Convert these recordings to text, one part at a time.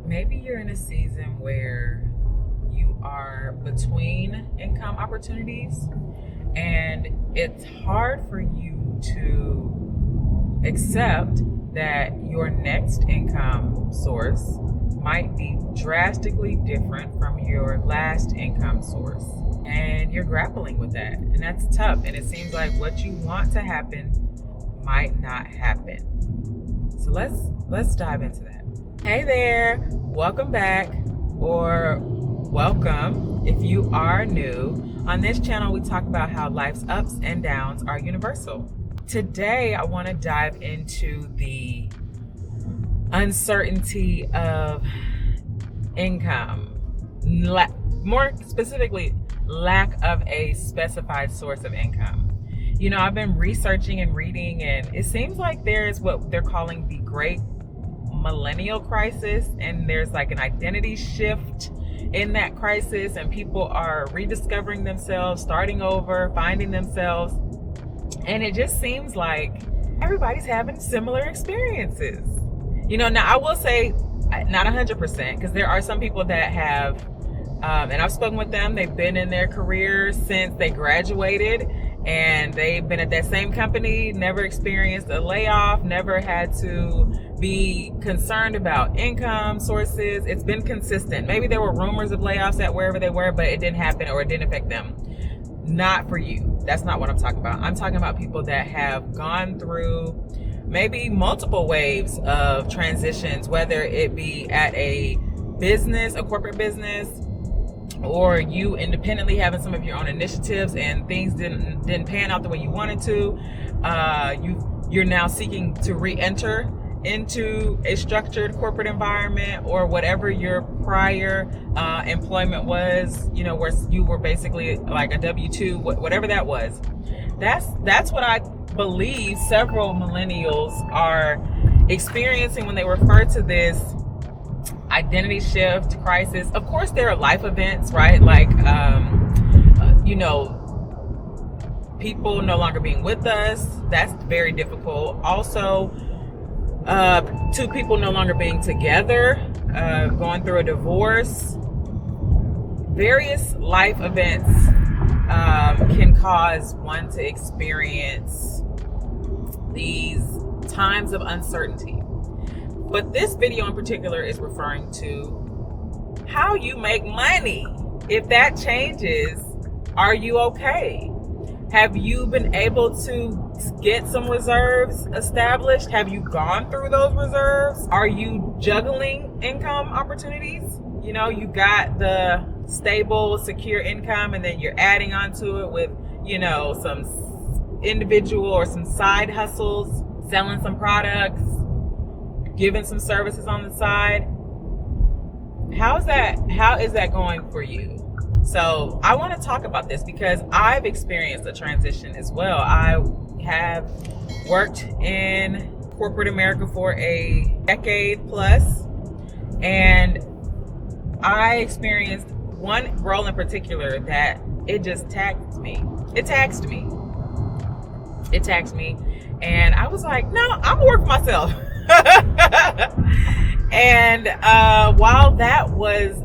Maybe you're in a season where you are between income opportunities and it's hard for you to accept that your next income source might be drastically different from your last income source. And you're grappling with that. And that's tough. And it seems like what you want to happen might not happen. So let's dive into that. Hey there, welcome back, or welcome if you are new. On this channel, we talk about how life's ups and downs are universal. Today, I want to dive into the uncertainty of income, more specifically, lack of a specified source of income. You know, I've been researching and reading, and it seems like there's what they're calling the great millennial crisis, and there's like an identity shift in that crisis, and people are rediscovering themselves, starting over, finding themselves, and it just seems like everybody's having similar experiences. You know, now I will say not 100%, because there are some people that have, and I've spoken with them, they've been in their career since they graduated, and they've been at that same company, never experienced a layoff, never had to be concerned about income sources. It's been consistent. Maybe there were rumors of layoffs at wherever they were, but it didn't happen or it didn't affect them. Not for you. That's not what I'm talking about. I'm talking about people that have gone through maybe multiple waves of transitions, whether it be at a business, a corporate business, or you independently having some of your own initiatives and things didn't pan out the way you wanted to. You're now seeking to re-enter into a structured corporate environment, or whatever your prior employment was, you know, where you were basically like a W-2, whatever that was. That's what I believe several millennials are experiencing when they refer to this identity shift crisis. Of course, there are life events, right? Like, you know, people no longer being with us. That's very difficult. Also, two people no longer being together, going through a divorce. Various life events can cause one to experience these times of uncertainty. But this video in particular is referring to how you make money. If that changes, are you okay? Have you been able to get some reserves established? Have you gone through those reserves? Are you juggling income opportunities? You know, you got the stable, secure income, and then you're adding onto it with, you know, some individual or some side hustles, selling some products, giving some services on the side. How is that going for you? So I want to talk about this because I've experienced a transition as well. I have worked in corporate America for a decade plus, and I experienced one role in particular that it just taxed me. It taxed me. And I was like, no, I'm gonna work for myself. And while that was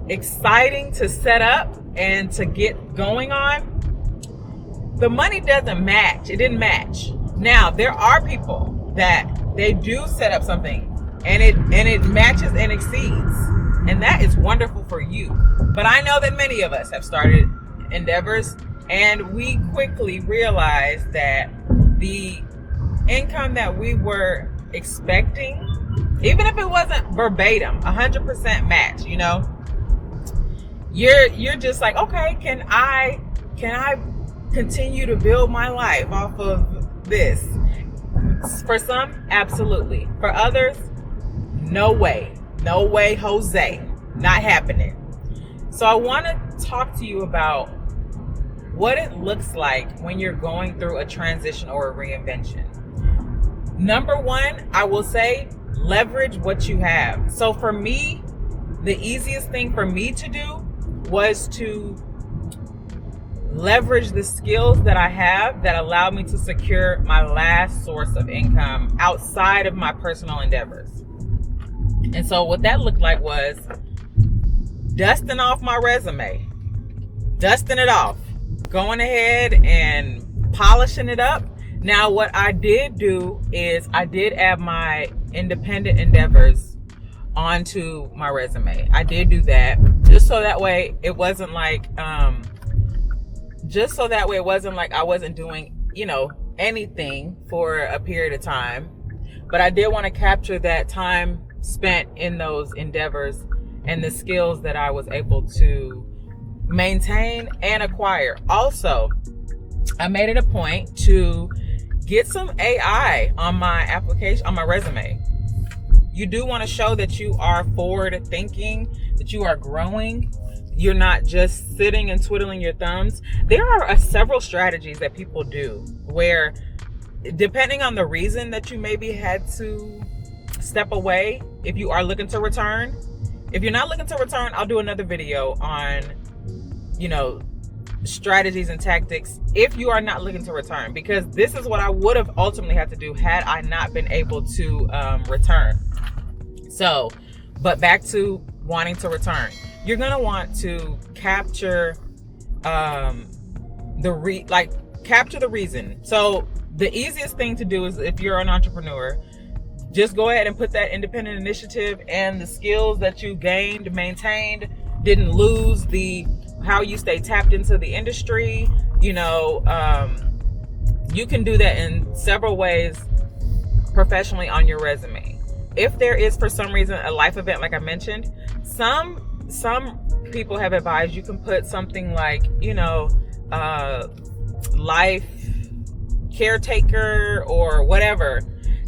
exciting to set up and to get going on, the money doesn't match. It didn't match. Now, there are people that they do set up something and it matches and exceeds, and that is wonderful for you. But I know that many of us have started endeavors, and we quickly realized that the income that we were expecting, even if it wasn't verbatim 100% match, you know, you're just like, okay, can I continue to build my life off of this? For some, absolutely. For others, no way, Jose, not happening. So I want to talk to you about what it looks like when you're going through a transition or a reinvention. Number one, I will say, leverage what you have. So for me, the easiest thing for me to do was to leverage the skills that I have that allowed me to secure my last source of income outside of my personal endeavors. And so what that looked like was dusting off my resume, dusting it off, going ahead and polishing it up. Now, what I did do is I did add my independent endeavors onto my resume. I did do that just so that way it wasn't like, I wasn't doing, anything for a period of time. But I did want to capture that time spent in those endeavors and the skills that I was able to maintain and acquire. Also, I made it a point to get some AI on my application, on my resume. You do want to show that you are forward thinking, that you are growing. You're not just sitting and twiddling your thumbs. There are several strategies that people do where, depending on the reason that you maybe had to step away, if you are looking to return. If you're not looking to return, I'll do another video on, strategies and tactics if you are not looking to return, because this is what I would have ultimately had to do had I not been able to return. So, but back to wanting to return, you're gonna want to capture capture the reason. So the easiest thing to do is, if you're an entrepreneur, just go ahead and put that independent initiative and the skills that you gained, maintained, didn't lose, how you stay tapped into the industry. You can do that in several ways professionally on your resume. If there is, for some reason, a life event, like I mentioned, some people have advised you can put something like, life caretaker or whatever.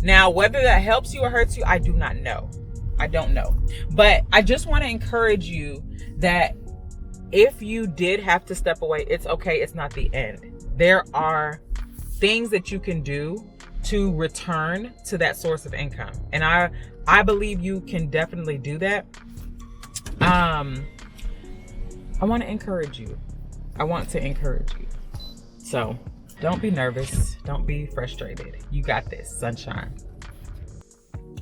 Now, whether that helps you or hurts you, I do not know. I don't know. But I just want to encourage you that if you did have to step away, it's okay. It's not the end. There are things that you can do to return to that source of income. And I believe you can definitely do that. I want to encourage you. So don't be nervous. Don't be frustrated. You got this, sunshine.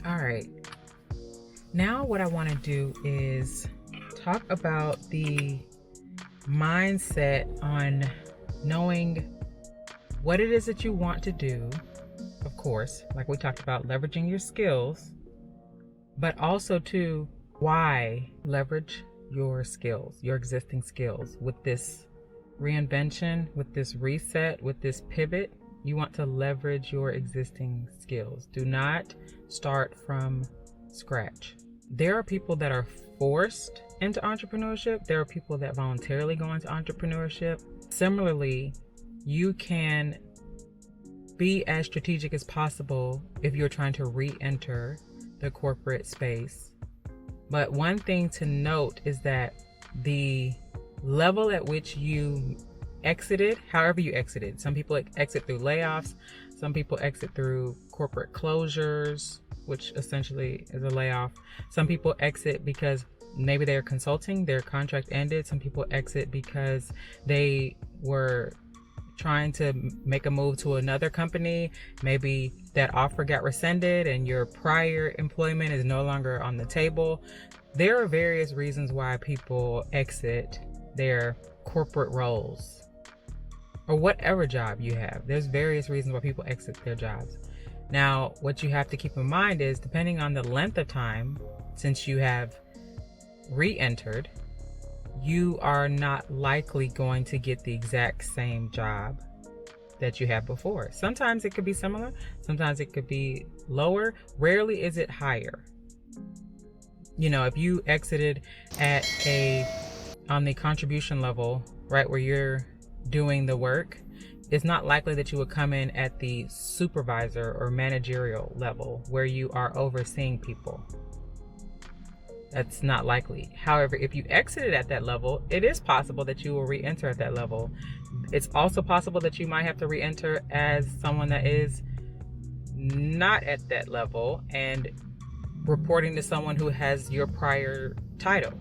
All right. Now what I want to do is talk about the mindset on knowing what it is that you want to do. Of course, like we talked about, leveraging your skills, but also to why leverage your skills, your existing skills. With this reinvention, with this reset, with this pivot, you want to leverage your existing skills. Do not start from scratch. There are people that are forced into entrepreneurship. There are people that voluntarily go into entrepreneurship. Similarly, you can be as strategic as possible if you're trying to re-enter the corporate space. But one thing to note is that the level at which you exited, however you exited, some people exit through layoffs, some people exit through corporate closures, which essentially is a layoff. Some people exit because maybe they're consulting, their contract ended. Some people exit because they were trying to make a move to another company. Maybe that offer got rescinded and your prior employment is no longer on the table. There are various reasons why people exit their corporate roles or whatever job you have. There's various reasons why people exit their jobs. Now, what you have to keep in mind is, depending on the length of time since you have re-entered, you are not likely going to get the exact same job that you had before. Sometimes it could be similar, sometimes it could be lower. Rarely is it higher. If you exited on the contribution level, right, where you're doing the work, it's not likely that you would come in at the supervisor or managerial level where you are overseeing people. That's not likely. However, if you exited at that level, it is possible that you will re-enter at that level. It's also possible that you might have to re-enter as someone that is not at that level and reporting to someone who has your prior title.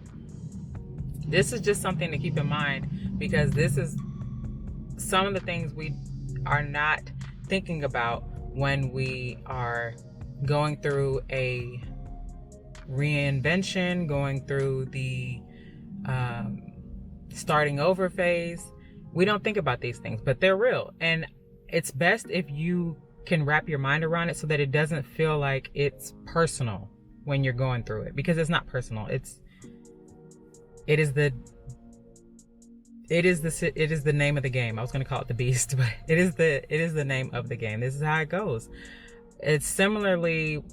This is just something to keep in mind, because this is some of the things we are not thinking about when we are going through a reinvention, going through the starting over phase. We don't think about these things, but they're real. And it's best if you can wrap your mind around it so that it doesn't feel like it's personal when you're going through it, because it's not personal. It is the name of the game. I was going to call it the beast, but it is the name of the game. This is how it goes. It's similarly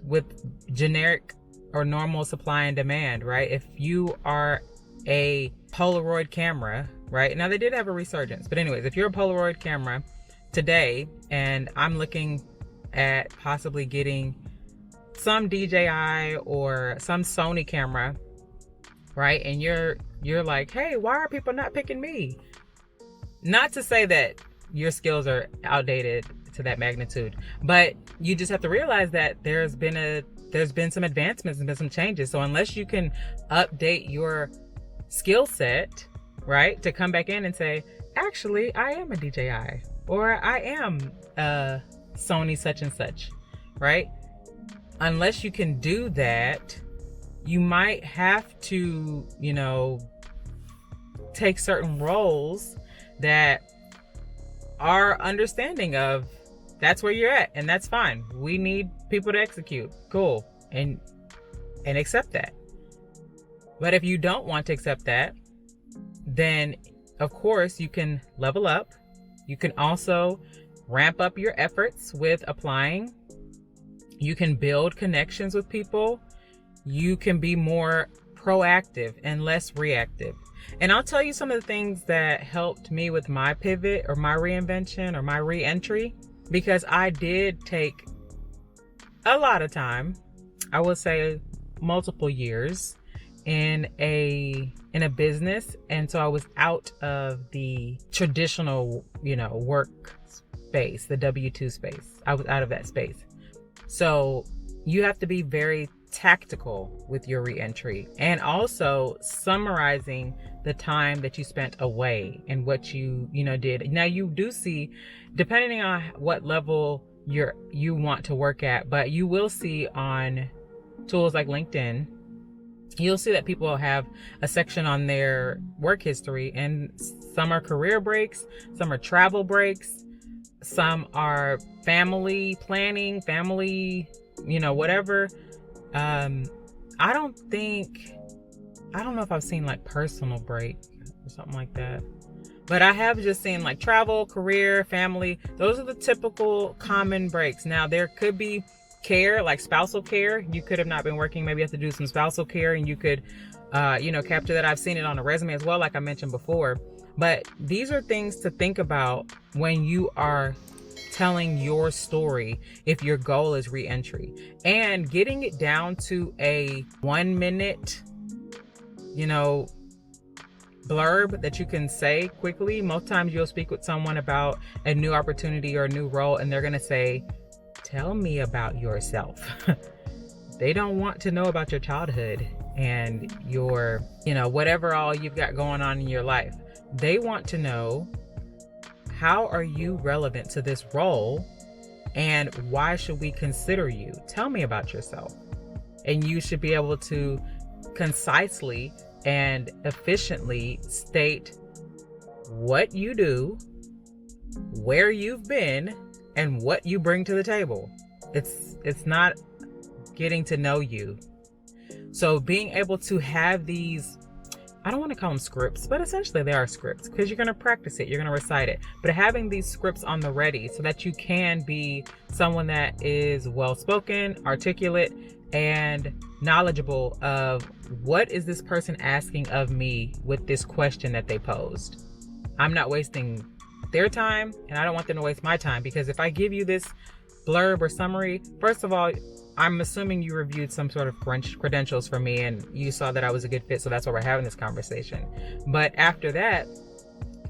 with generic or normal supply and demand, right? If you are a Polaroid camera, right? Now they did have a resurgence, but anyways, if you're a Polaroid camera today and I'm looking at possibly getting some DJI or some Sony camera, right? And you're like, hey, why are people not picking me? Not to say that your skills are outdated to that magnitude, but you just have to realize that there's been some advancements and been some changes. So unless you can update your skill set, right, to come back in and say, actually, I am a DJI, or I am a Sony such and such, right? Unless you can do that, you might have to, take certain roles that are understanding of that's where you're at, and that's fine. We need people to execute. Cool. And accept that. But if you don't want to accept that, then of course you can level up. You can also ramp up your efforts with applying. You can build connections with people. You can be more proactive and less reactive. And I'll tell you some of the things that helped me with my pivot or my reinvention or my re-entry, because I did take a lot of time, I would say multiple years in a business. And so I was out of the traditional, work space, the W-2 space. I was out of that space. So you have to be very tactical with your re-entry, and also summarizing the time that you spent away and what you did. Now you do see, depending on what level you want to work at, but you will see on tools like LinkedIn, you'll see that people have a section on their work history, and some are career breaks, some are travel breaks, some are family planning, whatever. I don't know if I've seen like personal break or something like that, but I have just seen like travel, career, family. Those are the typical common breaks. Now there could be care, like spousal care. You could have not been working. Maybe you have to do some spousal care, and you could, capture that. I've seen it on a resume as well, like I mentioned before. But these are things to think about when you are telling your story, if your goal is re-entry, and getting it down to a 1 minute, blurb that you can say quickly. Most times you'll speak with someone about a new opportunity or a new role, and they're going to say, tell me about yourself. They don't want to know about your childhood and your, whatever all you've got going on in your life. They want to know, how are you relevant to this role, and why should we consider you? Tell me about yourself. And you should be able to concisely and efficiently state what you do, where you've been, and what you bring to the table. It's not getting to know you. So being able to have these, I don't want to call them scripts, but essentially they are scripts, because you're going to practice it, you're going to recite it. But having these scripts on the ready so that you can be someone that is well-spoken, articulate, and knowledgeable of what is this person asking of me with this question that they posed. I'm not wasting their time, and I don't want them to waste my time, because if I give you this blurb or summary, first of all, I'm assuming you reviewed some sort of credentials for me and you saw that I was a good fit, so that's why we're having this conversation. But after that,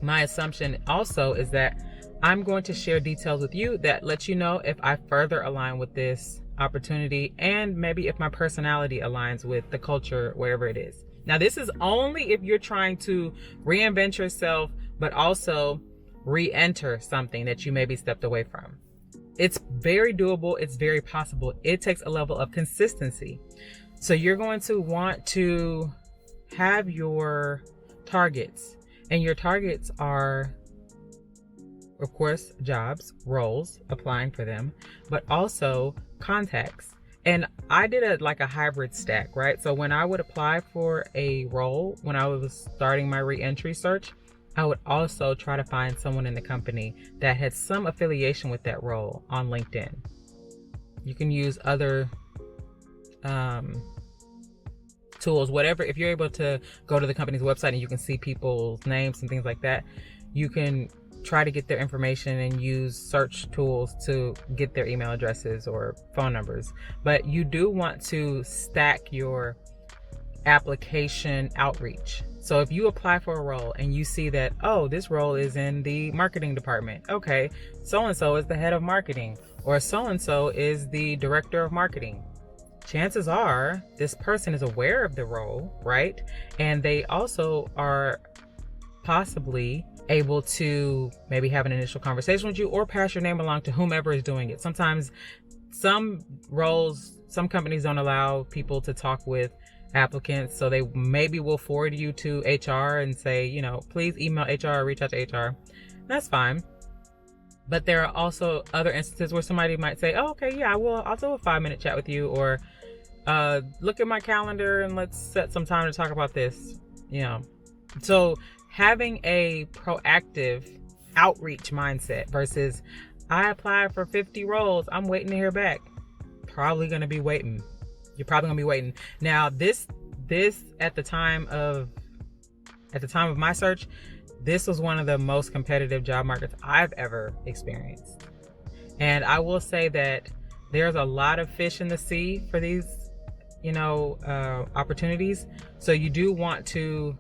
my assumption also is that I'm going to share details with you that let you know if I further align with this opportunity, and maybe if my personality aligns with the culture, wherever it is. Now, this is only if you're trying to reinvent yourself, but also re-enter something that you maybe stepped away from. It's very doable. It's very possible. It takes a level of consistency. So you're going to want to have your targets, and your targets are, of course, jobs, roles, applying for them, but also contacts. And I did a hybrid stack, right? So when I would apply for a role, when I was starting my re-entry search, I would also try to find someone in the company that had some affiliation with that role on LinkedIn. You can use other tools, whatever. If you're able to go to the company's website and you can see people's names and things like that, you can try to get their information and use search tools to get their email addresses or phone numbers. But you do want to stack your application outreach. So if you apply for a role and you see that, oh, this role is in the marketing department. Okay, so-and-so is the head of marketing, or so-and-so is the director of marketing. Chances are this person is aware of the role, right? And they also are possibly able to maybe have an initial conversation with you or pass your name along to whomever is doing it. Sometimes some roles, some companies don't allow people to talk with applicants, so they maybe will forward you to HR and say, you know, please email HR or reach out to HR. That's fine. But there are also other instances where somebody might say, oh, okay, yeah, I'll do a 5-minute chat with you, or look at my calendar and let's set some time to talk about this. You know, so having a proactive outreach mindset versus I applied for 50 roles, I'm waiting to hear back. You're probably going to be waiting. Now, this at the time of my search, this was one of the most competitive job markets I've ever experienced. And I will say that there's a lot of fish in the sea for these, opportunities. So you do want to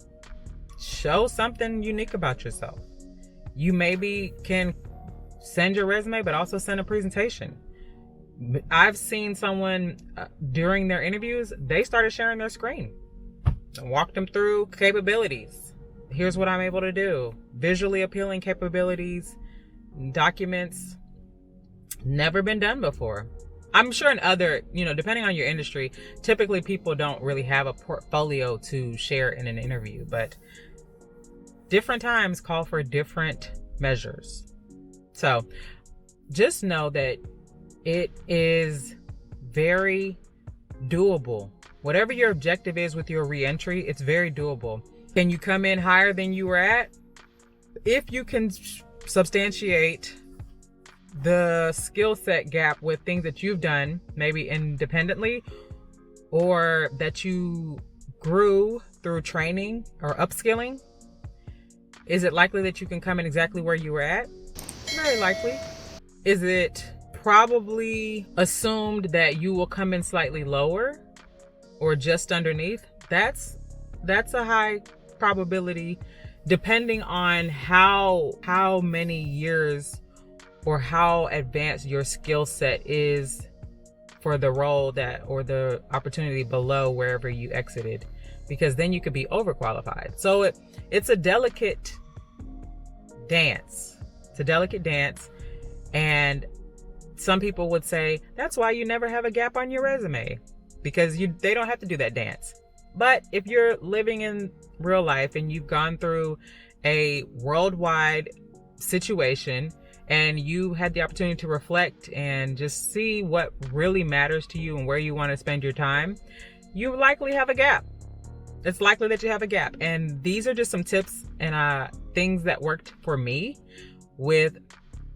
show something unique about yourself. You maybe can send your resume, but also send a presentation. I've seen someone during their interviews, they started sharing their screen. I walked them through capabilities. Here's what I'm able to do. Visually appealing capabilities, documents, never been done before. I'm sure in other, depending on your industry, typically people don't really have a portfolio to share in an interview, but different times call for different measures. So just know that it is very doable. Whatever your objective is with your reentry, it's very doable. Can you come in higher than you were at? If you can substantiate the skill set gap with things that you've done, maybe independently, or that you grew through training or upskilling, is it likely that you can come in exactly where you were at? Very likely. Is it probably assumed that you will come in slightly lower or just underneath? That's a high probability, depending on how many years or how advanced your skill set is for the role or the opportunity below wherever you exited, because then you could be overqualified. So it's a delicate dance. And some people would say that's why you never have a gap on your resume, because they don't have to do that dance. But if you're living in real life and you've gone through a worldwide situation and you had the opportunity to reflect and just see what really matters to you and where you want to spend your time, you likely have a gap. It's likely that you have a gap. And these are just some tips and things that worked for me with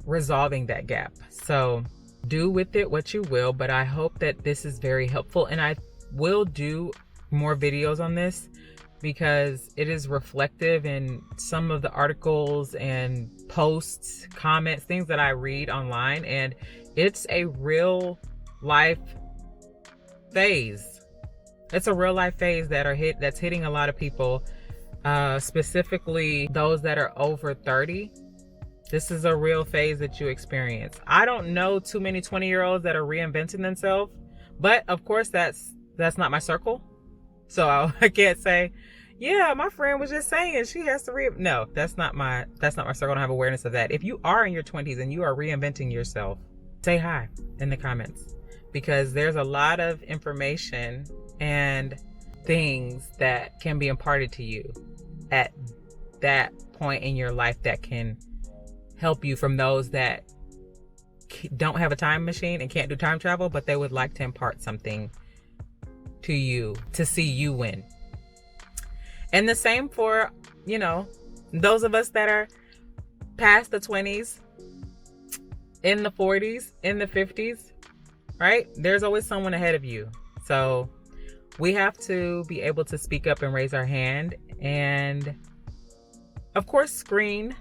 resolving that gap. So do with it what you will, but I hope that this is very helpful. And I will do more videos on this because it is reflective in some of the articles and posts, comments, things that I read online. And it's a real life phase. It's a real life phase that's hitting a lot of people, specifically those that are over 30. This is a real phase that you experience. I don't know too many 20-year-olds that are reinventing themselves, but of course that's not my circle. So I can't say, yeah, my friend was just saying she has to no, that's not my circle. I don't have awareness of that. If you are in your 20s and you are reinventing yourself, say hi in the comments, because there's a lot of information and things that can be imparted to you at that point in your life that can help you from those that don't have a time machine and can't do time travel, but they would like to impart something to you to see you win. And the same for, those of us that are past the 20s, in the 40s, in the 50s, right? There's always someone ahead of you. So we have to be able to speak up and raise our hand, and of course screen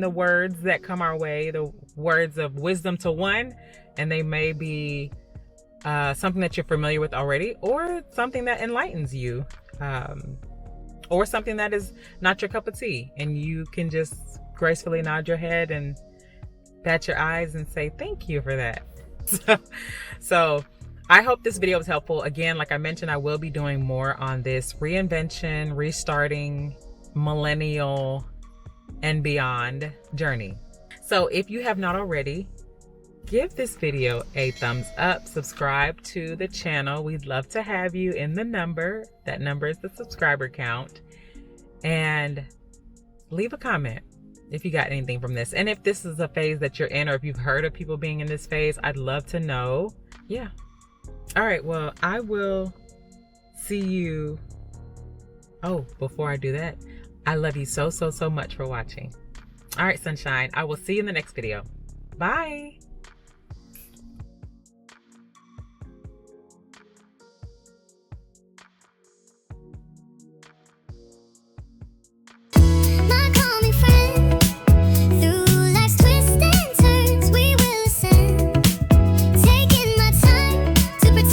the words that come our way, the words of wisdom to one, and they may be something that you're familiar with already, or something that enlightens you, or something that is not your cup of tea, and you can just gracefully nod your head and bat your eyes and say thank you for that. So I hope this video was helpful. Again, like I mentioned, I will be doing more on this reinvention, restarting, millennial and beyond journey. So if you have not already, give this video a thumbs up, subscribe to the channel. We'd love to have you in the number. That number is the subscriber count. And leave a comment if you got anything from this. And if this is a phase that you're in, or if you've heard of people being in this phase, I'd love to know. Yeah. All right, well, I will see you. Oh, before I do that, I love you so much for watching. All right, sunshine, I will see you in the next video. Bye.